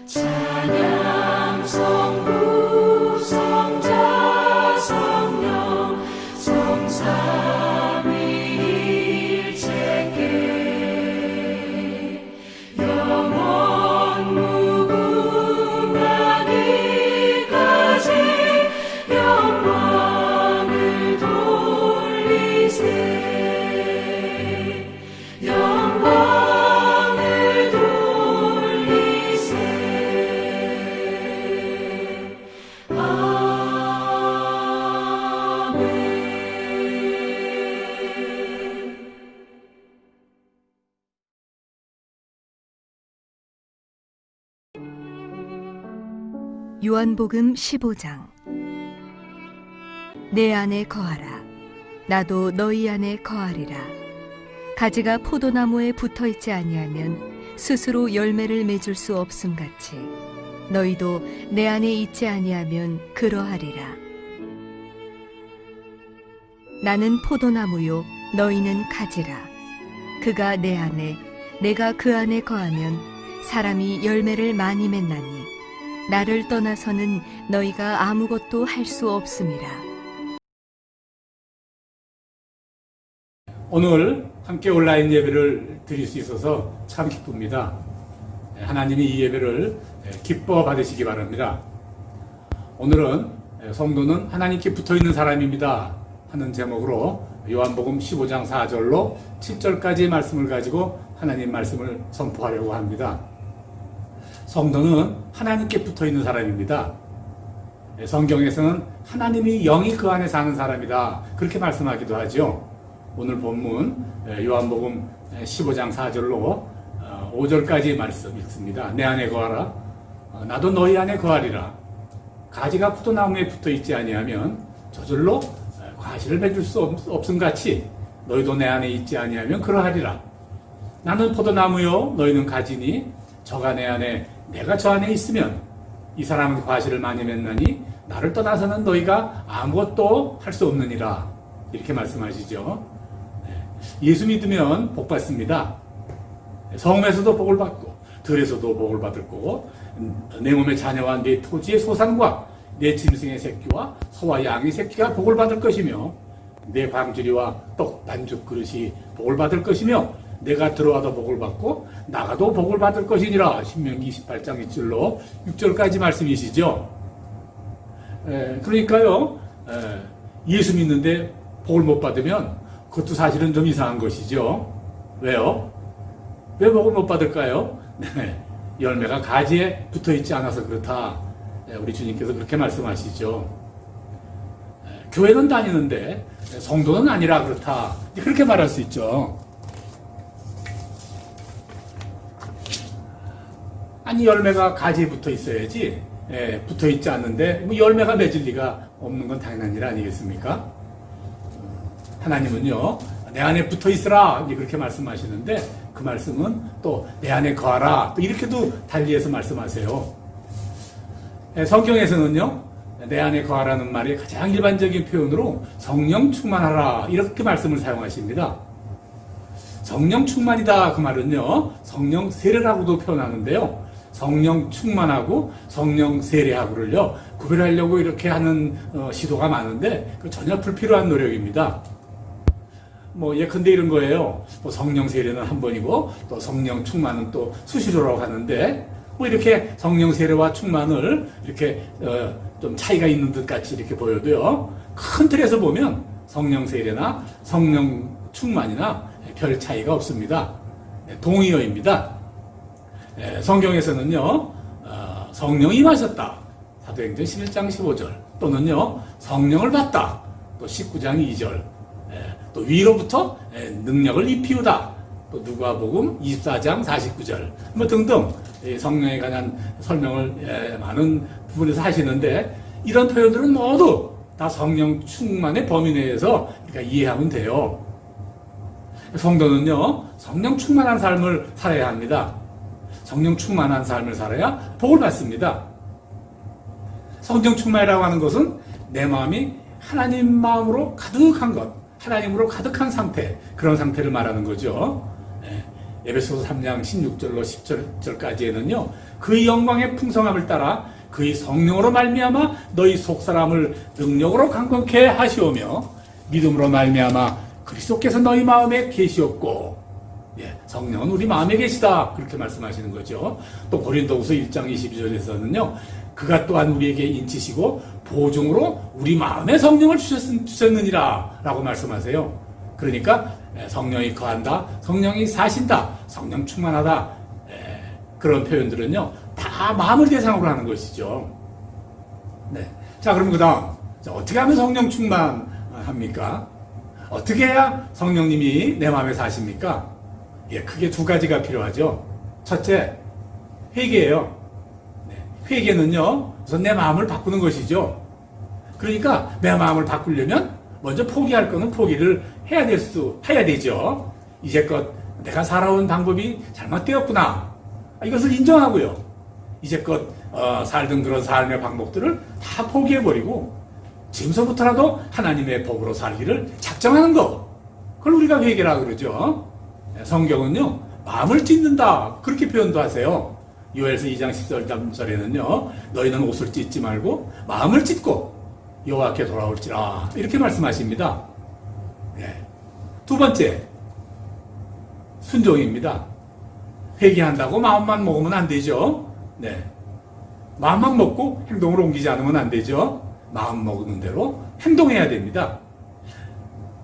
찬양 성부 성자 성령 성삼위일체께 영원 무궁한 이까지 영광을 돌리세 영광을 돌리세 아멘. 요한복음 15장. 내 안에 거하라. 나도 너희 안에 거하리라. 가지가 포도나무에 붙어 있지 아니하면 스스로 열매를 맺을 수 없음 같이 너희도 내 안에 있지 아니하면 그러하리라. 나는 포도나무요 너희는 가지라. 그가 내 안에 내가 그 안에 거하면 사람이 열매를 많이 맺나니 나를 떠나서는 너희가 아무것도 할 수 없음이라. 오늘 함께 온라인 예배를 드릴 수 있어서 참 기쁩니다. 하나님이 이 예배를 기뻐 받으시기 바랍니다. 오늘은 성도는 하나님께 붙어있는 사람입니다 하는 제목으로 요한복음 15장 4절로 7절까지의 말씀을 가지고 하나님 말씀을 선포하려고 합니다. 성도는 하나님께 붙어있는 사람입니다. 성경에서는 하나님이 영이 그 안에 사는 사람이다 그렇게 말씀하기도 하죠. 오늘 본문 요한복음 15장 4절로 5절까지의 말씀 읽습니다. 내 안에 거하라. 나도 너희 안에 거하리라. 가지가 포도나무에 붙어있지 아니하면 저절로 과실을 맺을 수 없음같이 너희도 내 안에 있지 아니하면 그러하리라. 나는 포도나무요 너희는 가지니 저가 내 안에 내가 저 안에 있으면 이 사람은 과실을 많이 맺나니 나를 떠나서는 너희가 아무것도 할 수 없느니라. 이렇게 말씀하시죠. 예수 믿으면 복 받습니다. 성에서도 복을 받고 들에서도 복을 받을 거고 내 몸의 자녀와 내 토지의 소산과 내 짐승의 새끼와 소와 양의 새끼가 복을 받을 것이며 내 광주리와 떡 반죽 그릇이 복을 받을 것이며 내가 들어와도 복을 받고 나가도 복을 받을 것이니라. 신명기 28장 1절로 6절까지 말씀이시죠. 그러니까요 예수 믿는데 복을 못 받으면 그것도 사실은 좀 이상한 것이죠. 왜요? 왜 복을 못 받을까요? 열매가 가지에 붙어있지 않아서 그렇다. 우리 주님께서 그렇게 말씀하시죠. 교회는 다니는데 성도는 아니라 그렇다. 그렇게 말할 수 있죠. 아니 열매가 가지에 붙어 있어야지 붙어 있지 않는데 뭐 열매가 맺을 리가 없는 건 당연한 일 아니겠습니까? 하나님은요 내 안에 붙어 있으라 그렇게 말씀하시는데 그 말씀은 또 내 안에 거하라 또 이렇게도 달리해서 말씀하세요. 성경에서는요 내 안에 거하라는 말이 가장 일반적인 표현으로 성령 충만하라 이렇게 말씀을 사용하십니다. 성령 충만이다 그 말은요 성령 세례라고도 표현하는데요 성령 충만하고 성령 세례하고를요 구별하려고 이렇게 하는 시도가 많은데 전혀 불필요한 노력입니다. 예컨대 이런 거예요. 성령 세례는 한 번이고 또 성령 충만은 또 수시로라고 하는데 이렇게 성령 세례와 충만을 이렇게 좀 차이가 있는 듯 같이 이렇게 보여도요 큰 틀에서 보면 성령 세례나 성령 충만이나 별 차이가 없습니다. 동의어입니다. 성경에서는요 성령이 임하셨다 사도행전 11장 15절 또는요 성령을 받다 또 19장 2절 또 위로부터 능력을 입히우다 또 누가복음 24장 49절 등등 성령에 관한 설명을 많은 부분에서 하시는데 이런 표현들은 모두 다 성령 충만의 범위 내에서 이해하면 돼요. 성도는요 성령 충만한 삶을 살아야 합니다. 성령 충만한 삶을 살아야 복을 받습니다. 성령 충만이라고 하는 것은 내 마음이 하나님 마음으로 가득한 것, 하나님으로 가득한 상태, 그런 상태를 말하는 거죠. 에베소서 3장 16절로 10절까지에는요. 그의 영광의 풍성함을 따라 그의 성령으로 말미암아 너희 속사람을 능력으로 강건케 하시오며 믿음으로 말미암아 그리스도께서 너희 마음에 계시었고, 성령은 우리 마음에 계시다 그렇게 말씀하시는 거죠. 또 고린도후서 1장 22절에서는요. 그가 또한 우리에게 인치시고 보증으로 우리 마음에 성령을 주셨느니라 라고 말씀하세요. 그러니까 성령이 거한다, 성령이 사신다, 성령 충만하다, 그런 표현들은요 다 마음을 대상으로 하는 것이죠. 네. 자, 그럼 그 다음 어떻게 하면 성령 충만합니까? 어떻게 해야 성령님이 내 마음에 사십니까? 크게 두 가지가 필요하죠. 첫째, 회개예요. 회개는요 우선 내 마음을 바꾸는 것이죠. 그러니까 내 마음을 바꾸려면 먼저 포기할 거는 포기를 해야 되죠. 이제껏 내가 살아온 방법이 잘못되었구나, 이것을 인정하고요. 이제껏 살던 그런 삶의 방법들을 다 포기해버리고 지금서부터라도 하나님의 법으로 살기를 작정하는 것, 그걸 우리가 회개라고 그러죠. 성경은요 마음을 찢는다 그렇게 표현도 하세요. 요엘서 2장 10절에는요 너희는 옷을 찢지 말고 마음을 찢고 여호와께 돌아올지라 이렇게 말씀하십니다. 두 번째, 순종입니다. 회개한다고 마음만 먹으면 안 되죠. 마음만 먹고 행동으로 옮기지 않으면 안 되죠. 마음 먹는 대로 행동해야 됩니다.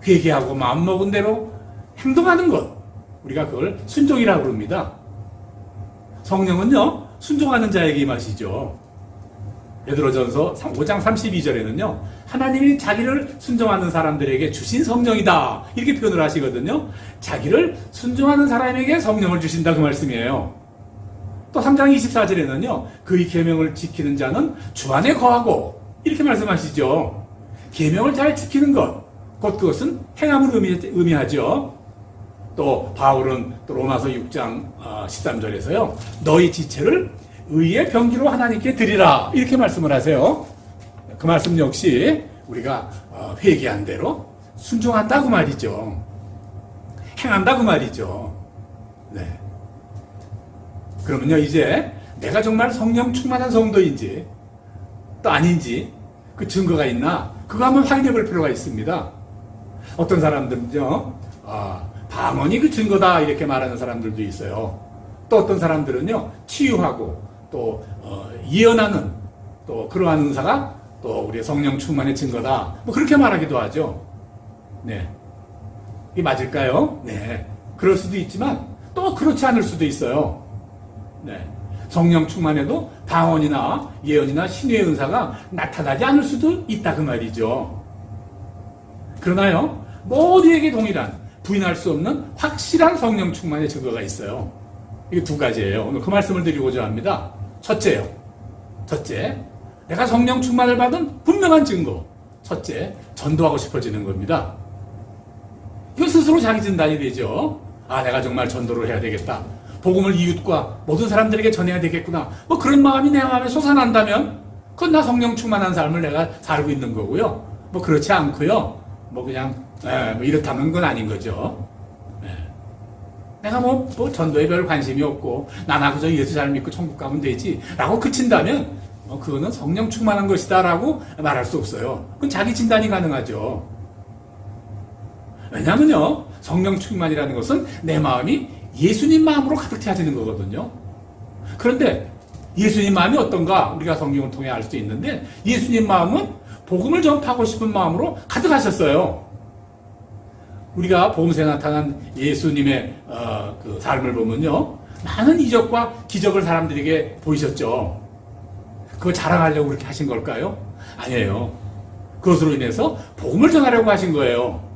회개하고 마음 먹은 대로 행동하는 것, 우리가 그걸 순종이라고 부릅니다. 성령은요 순종하는 자에게 임하시죠. 베드로전서 5장 32절에는요 하나님이 자기를 순종하는 사람들에게 주신 성령이다 이렇게 표현을 하시거든요. 자기를 순종하는 사람에게 성령을 주신다 그 말씀이에요. 또 3장 24절에는요 그의 계명을 지키는 자는 주 안에 거하고 이렇게 말씀하시죠. 계명을 잘 지키는 것, 곧 그것은 행함을 의미하죠. 또 바울은 또 로마서 6장 13절에서요 너희 지체를 의의 병기로 하나님께 드리라 이렇게 말씀을 하세요. 그 말씀 역시 우리가 회개한 대로 순종한다고 말이죠. 행한다고 말이죠. 그러면요 이제 내가 정말 성령 충만한 성도인지 또 아닌지 그 증거가 있나 그거 한번 확인해 볼 필요가 있습니다. 어떤 사람들은요 방언이 그 증거다 이렇게 말하는 사람들도 있어요. 또 어떤 사람들은요 치유하고 또 예언하는 또 그러한 은사가 또 우리의 성령 충만의 증거다 뭐 그렇게 말하기도 하죠. 이게 맞을까요? 그럴 수도 있지만 또 그렇지 않을 수도 있어요. 성령 충만해도 방언이나 예언이나 신의 은사가 나타나지 않을 수도 있다 그 말이죠. 그러나요 모두에게 동일한 부인할 수 없는 확실한 성령 충만의 증거가 있어요. 이게 두 가지예요. 오늘 그 말씀을 드리고자 합니다. 첫째, 내가 성령 충만을 받은 분명한 증거. 첫째, 전도하고 싶어지는 겁니다. 이거 스스로 자기 진단이 되죠. 내가 정말 전도를 해야 되겠다. 복음을 이웃과 모든 사람들에게 전해야 되겠구나. 뭐 그런 마음이 내 마음에 솟아난다면 그건 나 성령 충만한 삶을 내가 살고 있는 거고요. 뭐 그렇지 않고요. 뭐 그냥 뭐 이렇다면 그건 아닌 거죠. 내가 뭐 전도에 별 관심이 없고 나나 그저 예수 잘 믿고 천국 가면 되지 라고 그친다면 그거는 성령 충만한 것이다 라고 말할 수 없어요. 그건 자기 진단이 가능하죠. 왜냐면요 성령 충만이라는 것은 내 마음이 예수님 마음으로 가득 차지는 거거든요. 그런데 예수님 마음이 어떤가 우리가 성경을 통해 알 수 있는데 예수님 마음은 복음을 전파하고 싶은 마음으로 가득하셨어요. 우리가 복음서에 나타난 예수님의 그 삶을 보면요 많은 이적과 기적을 사람들에게 보이셨죠. 그거 자랑하려고 그렇게 하신 걸까요? 아니에요. 그것으로 인해서 복음을 전하려고 하신 거예요.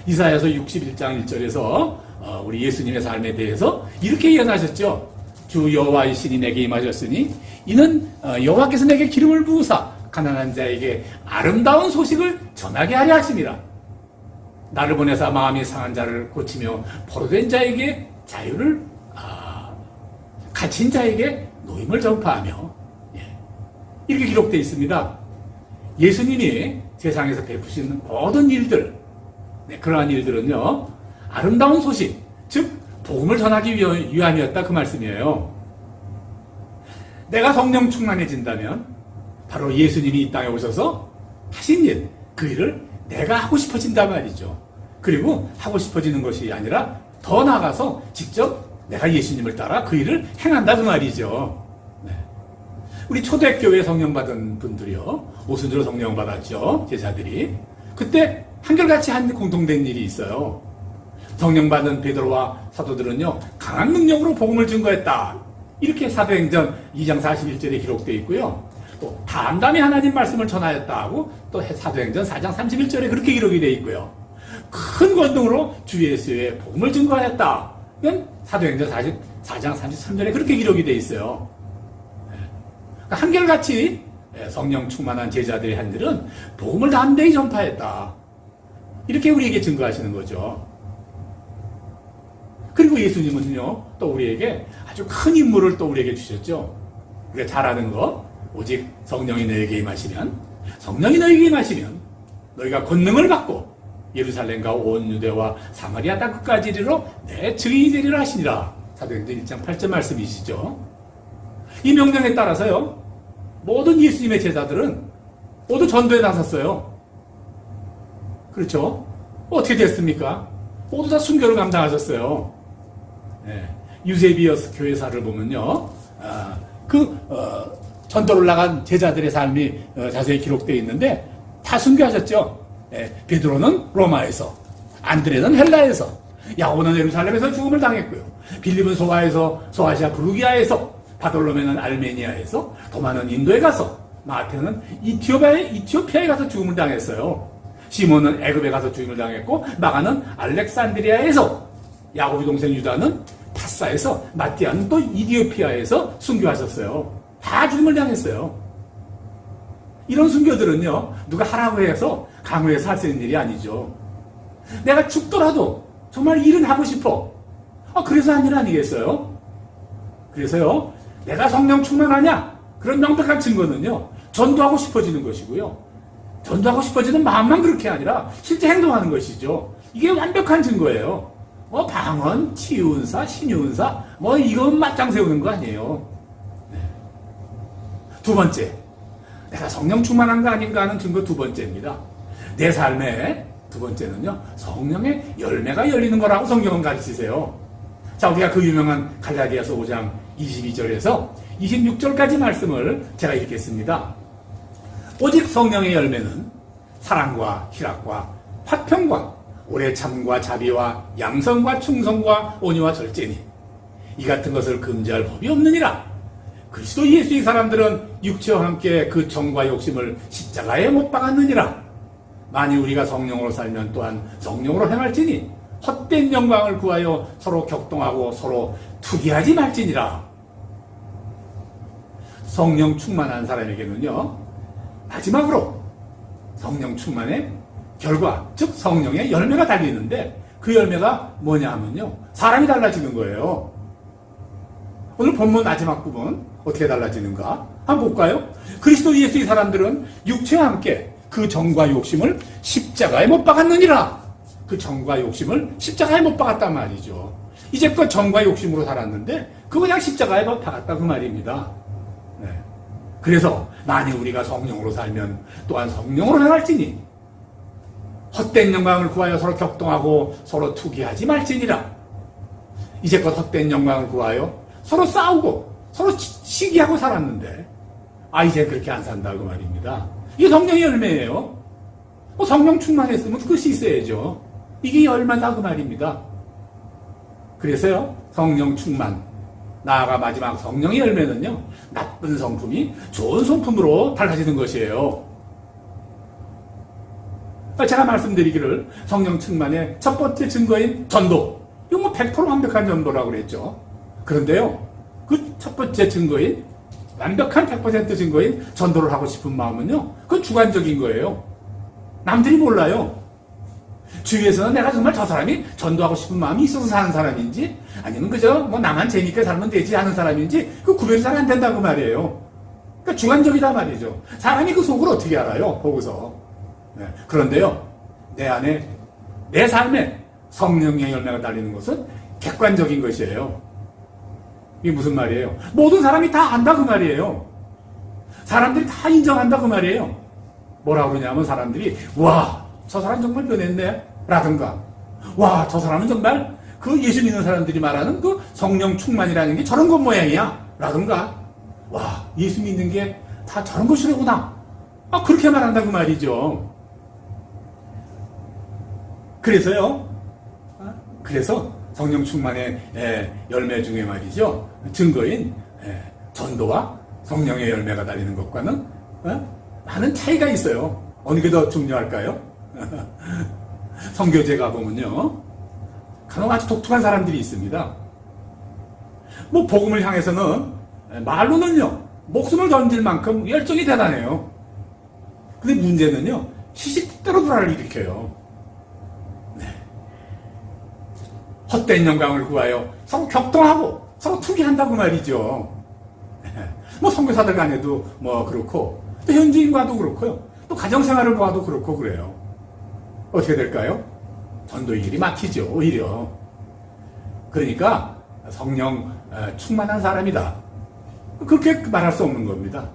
이사야서 61장 1절에서 우리 예수님의 삶에 대해서 이렇게 예언하셨죠. 주 여호와의 신이 내게 임하셨으니 이는 여호와께서 내게 기름을 부으사 가난한 자에게 아름다운 소식을 전하게 하려 하심이라. 나를 보내사 마음이 상한 자를 고치며 포로된 자에게 자유를 갇힌 자에게 노임을 전파하며 이렇게 기록되어 있습니다. 예수님이 세상에서 베푸신 모든 일들 그러한 일들은요 아름다운 소식 즉 복음을 전하기 위함이었다 그 말씀이에요. 내가 성령 충만해진다면 바로 예수님이 이 땅에 오셔서 하신 일, 그 일을 내가 하고 싶어진단 말이죠. 그리고 하고 싶어지는 것이 아니라 더 나아가서 직접 내가 예수님을 따라 그 일을 행한다 그 말이죠. 네. 우리 초대교회 성령 받은 분들이요, 오순절로 성령 받았죠, 제자들이. 그때 한결같이 한 공통된 일이 있어요. 성령 받은 베드로와 사도들은요, 강한 능력으로 복음을 증거했다. 이렇게 사도행전 2장 41절에 기록되어 있고요. 또 담담히 하나님 말씀을 전하였다 하고 또 사도행전 4장 31절에 그렇게 기록이 되어 있고요. 큰 권능으로 주 예수의 복음을 증거하였다. 이건 사도행전 4장 33절에 그렇게 기록이 되어 있어요. 그러니까 한결같이 성령 충만한 제자들의 한 일은 복음을 담대히 전파했다. 이렇게 우리에게 증거하시는 거죠. 그리고 예수님은요, 또 우리에게 아주 큰 임무를 또 우리에게 주셨죠. 우리가 잘 아는 거, 오직 성령이 너에게 임하시면, 성령이 너에게 임하시면 너희가 권능을 받고 예루살렘과 온 유대와 사마리아 땅 끝까지 이르러 내 증인이 되리라 하시니라. 사도행전 1장 8절 말씀이시죠. 이 명령에 따라서요, 모든 예수님의 제자들은 모두 전도에 나섰어요. 그렇죠? 어떻게 됐습니까? 모두 다 순교를 감당하셨어요. 네. 유세비어스 교회사를 보면요, 전도를 나간 제자들의 삶이 자세히 기록되어 있는데 다 순교하셨죠. 베드로는 로마에서, 안드레는 헬라에서, 야고보는 예루살렘에서 죽음을 당했고요. 빌립은 소아시아 부르기아에서, 바돌로메는 알메니아에서, 도마는 인도에 가서, 마테는 이티오피아에 가서 죽음을 당했어요. 시몬은 애굽에 가서 죽음을 당했고, 마가는 알렉산드리아에서, 야고보 동생 유다는 타사에서, 마띠아는 또 이디오피아에서 순교하셨어요. 다 죽음을 당했어요. 이런 순교들은요, 누가 하라고 해서 강요해서 할 수 있는 일이 아니죠. 내가 죽더라도 정말 일은 하고 싶어. 그래서 한 일 아니겠어요? 그래서요, 내가 성령 충만하냐? 그런 명백한 증거는요, 전도하고 싶어지는 것이고요. 전도하고 싶어지는 마음만 그렇게 아니라 실제 행동하는 것이죠. 이게 완벽한 증거예요. 방언, 치유은사, 신유은사, 이건 맞짱 세우는 거 아니에요. 네. 두 번째, 내가 성령 충만한 거 아닌가 하는 증거 두 번째입니다. 내 삶의 두 번째는요, 성령의 열매가 열리는 거라고 성경은 가르치세요. 자, 우리가 그 유명한 갈라디아서 5장 22절에서 26절까지 말씀을 제가 읽겠습니다. 오직 성령의 열매는 사랑과 희락과 화평과 오래 참과 자비와 양성과 충성과 온유와 절제니 이 같은 것을 금지할 법이 없느니라. 그리스도 예수의 사람들은 육체와 함께 그 정과 욕심을 십자가에 못 박았느니라. 만일 우리가 성령으로 살면 또한 성령으로 행할지니 헛된 영광을 구하여 서로 격동하고 서로 투기하지 말지니라. 성령 충만한 사람에게는요, 마지막으로 성령 충만의 결과, 즉 성령의 열매가 달리는데 그 열매가 뭐냐 하면요, 사람이 달라지는 거예요. 오늘 본문 마지막 부분 어떻게 달라지는가 한번 볼까요? 그리스도 예수의 사람들은 육체와 함께 그 정과 욕심을 십자가에 못 박았느니라. 그 정과 욕심을 십자가에 못 박았단 말이죠. 이제껏 정과 욕심으로 살았는데 그거 그냥 십자가에 못 박았다 그 말입니다. 네. 그래서 만일 우리가 성령으로 살면 또한 성령으로 행할지니 헛된 영광을 구하여 서로 격동하고 서로 투기하지 말지니라. 이제껏 헛된 영광을 구하여 서로 싸우고 서로 시기하고 살았는데 이제 그렇게 안 산다 그 말입니다. 이게 성령의 열매예요. 성령 충만했으면 끝이 있어야죠. 이게 열매다 그 말입니다. 그래서요, 성령 충만, 나아가 마지막 성령의 열매는요, 나쁜 성품이 좋은 성품으로 달라지는 것이에요. 제가 말씀드리기를 성령 충만의 첫 번째 증거인 전도, 이거 100% 완벽한 전도라고 그랬죠. 그런데요, 그 첫 번째 증거인 완벽한 100% 증거인 전도를 하고 싶은 마음은요, 그건 주관적인 거예요. 남들이 몰라요. 주위에서는 내가 정말 저 사람이 전도하고 싶은 마음이 있어서 사는 사람인지 아니면 그저 나만 재밌게 살면 되지 하는 사람인지 그 구별이 잘 안 된다고 말이에요. 그러니까 주관적이다 말이죠. 사람이 그 속을 어떻게 알아요? 보고서. 네. 그런데요, 내 안에 내 삶에 성령의 열매가 달리는 것은 객관적인 것이에요. 이게 무슨 말이에요? 모든 사람이 다 안다 그 말이에요. 사람들이 다 인정한다 그 말이에요. 뭐라 그러냐면 사람들이 와, 저 사람 정말 변했네 라든가 와, 저 사람은 정말 그 예수 믿는 사람들이 말하는 그 성령 충만이라는 게 저런 것 모양이야 라든가 와, 예수 믿는 게 다 저런 것이로구나, 그렇게 말한다 그 말이죠. 그래서요, 그래서 성령 충만의 열매 중에 말이죠, 증거인 전도와 성령의 열매가 달리는 것과는 많은 차이가 있어요. 어느 게 더 중요할까요? 선교제 가보면요, 간혹 아주 독특한 사람들이 있습니다. 뭐 복음을 향해서는 말로는요 목숨을 던질 만큼 열정이 대단해요. 근데 문제는요, 시시때때로 불화를 일으켜요. 헛된 영광을 구하여 서로 격동하고 서로 투기한다고 말이죠. 뭐 선교사들 간에도 뭐 그렇고 또 현지인과도 그렇고요, 또 가정생활을 보아도 그렇고 그래요. 어떻게 될까요? 전도의 길이 막히죠, 오히려. 그러니까 성령 충만한 사람이다, 그렇게 말할 수 없는 겁니다.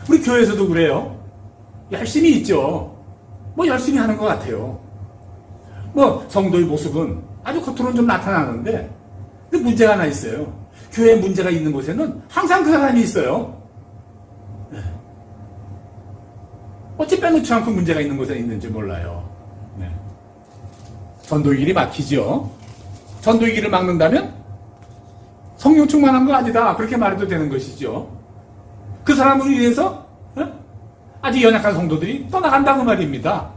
우리 교회에서도 그래요. 열심히 있죠. 뭐 열심히 하는 것 같아요. 뭐 성도의 모습은 아주 겉으로는 좀 나타나는데, 근데 문제가 하나 있어요. 교회에 문제가 있는 곳에는 항상 그 사람이 있어요. 어찌 빼놓지 않고 문제가 있는 곳에 있는지 몰라요. 전도의 길이 막히죠. 전도의 길을 막는다면 성령 충만한 거 아니다, 그렇게 말해도 되는 것이죠. 그 사람을 위해서 아주 연약한 성도들이 떠나간다고 말입니다.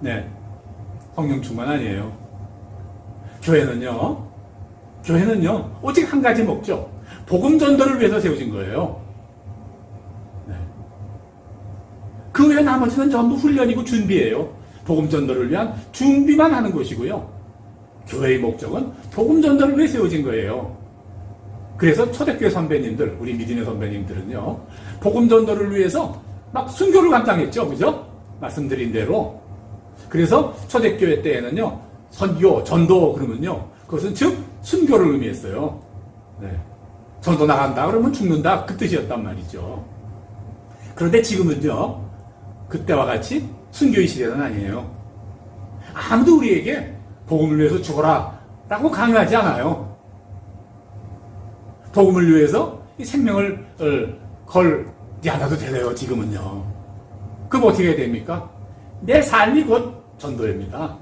네, 성령 충만 아니에요. 교회는요 오직 한 가지 목적, 복음 전도를 위해서 세워진 거예요. 그 외에 나머지는 전부 훈련이고 준비예요. 복음 전도를 위한 준비만 하는 것이고요, 교회의 목적은 복음 전도를 위해 세워진 거예요. 그래서 초대교회 선배님들, 우리 믿음의 선배님들은요, 복음 전도를 위해서 막 순교를 감당했죠, 그죠? 말씀드린 대로. 그래서 초대교회 때에는요, 선교, 전도 그러면요, 그것은 즉 순교를 의미했어요. 전도 나간다 그러면 죽는다, 그 뜻이었단 말이죠. 그런데 지금은요, 그때와 같이 순교의 시대는 아니에요. 아무도 우리에게 복음을 위해서 죽어라 라고 강요하지 않아요. 복음을 위해서 이 생명을 걸지 않아도 되네요, 지금은요. 그럼 어떻게 해야 됩니까? 내 삶이 곧 전도입니다.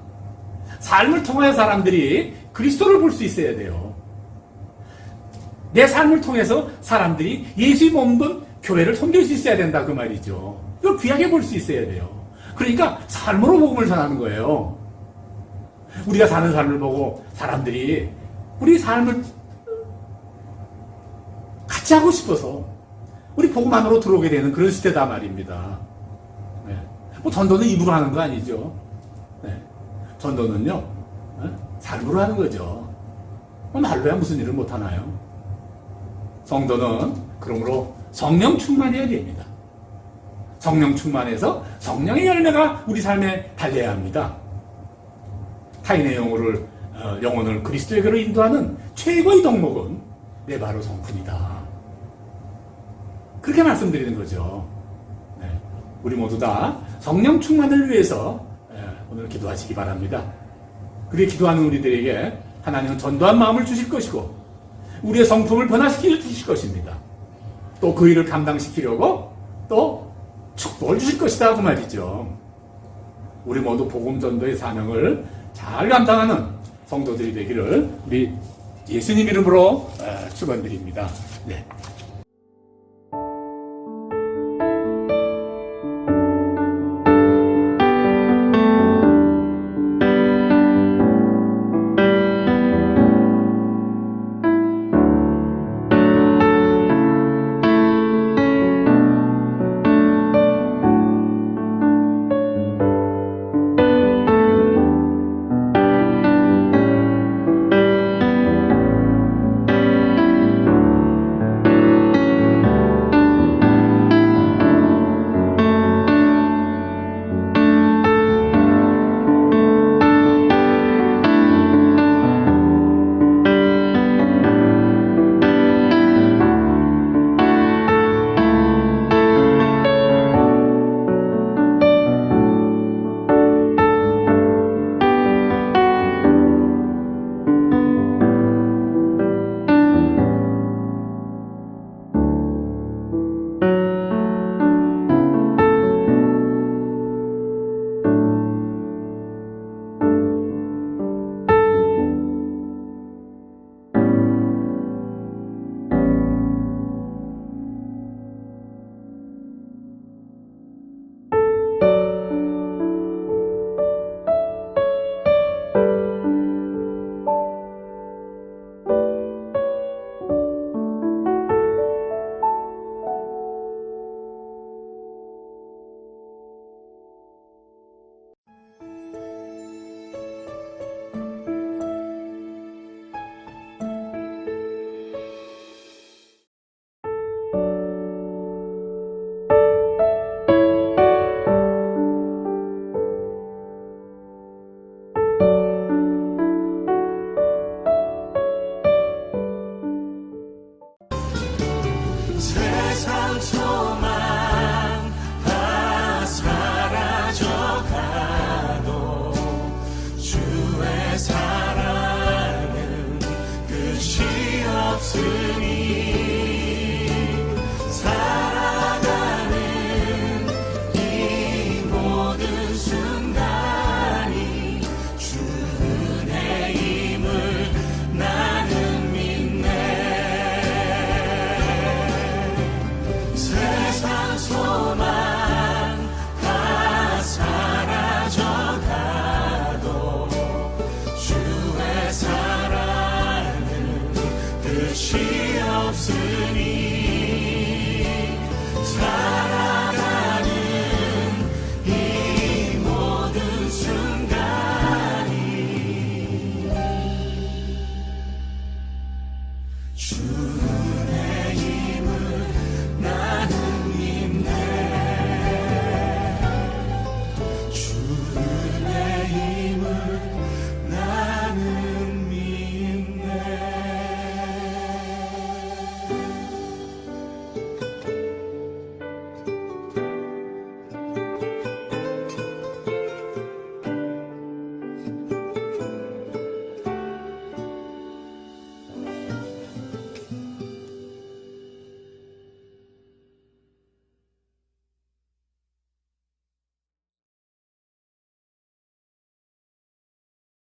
삶을 통하여 사람들이 그리스도를 볼 수 있어야 돼요. 내 삶을 통해서 사람들이 예수의 몸된 교회를 섬길 수 있어야 된다, 그 말이죠. 이걸 귀하게 볼 수 있어야 돼요. 그러니까 삶으로 복음을 전하는 거예요. 우리가 사는 삶을 보고 사람들이 우리 삶을 같이 하고 싶어서 우리 복음 안으로 들어오게 되는 그런 시대다 말입니다. 뭐 전도는 입으로 하는 거 아니죠. 전도는요, 삶으로 하는 거죠. 말로야 무슨 일을 못 하나요? 성도는 그러므로 성령 충만해야 됩니다. 성령 충만해서 성령의 열매가 우리 삶에 달려야 합니다. 타인의 영혼을 그리스도에게로 인도하는 최고의 덕목은 내 바로 성품이다, 그렇게 말씀드리는 거죠. 우리 모두 다 성령 충만을 위해서 오늘 기도하시기 바랍니다. 그렇게 기도하는 우리들에게 하나님은 전도한 마음을 주실 것이고 우리의 성품을 변화시켜 주실 것입니다. 또 그 일을 감당시키려고 또 축복을 주실 것이다, 그 말이죠. 우리 모두 복음 전도의 사명을 잘 감당하는 성도들이 되기를 우리 예수님 이름으로 축원드립니다. 네. 새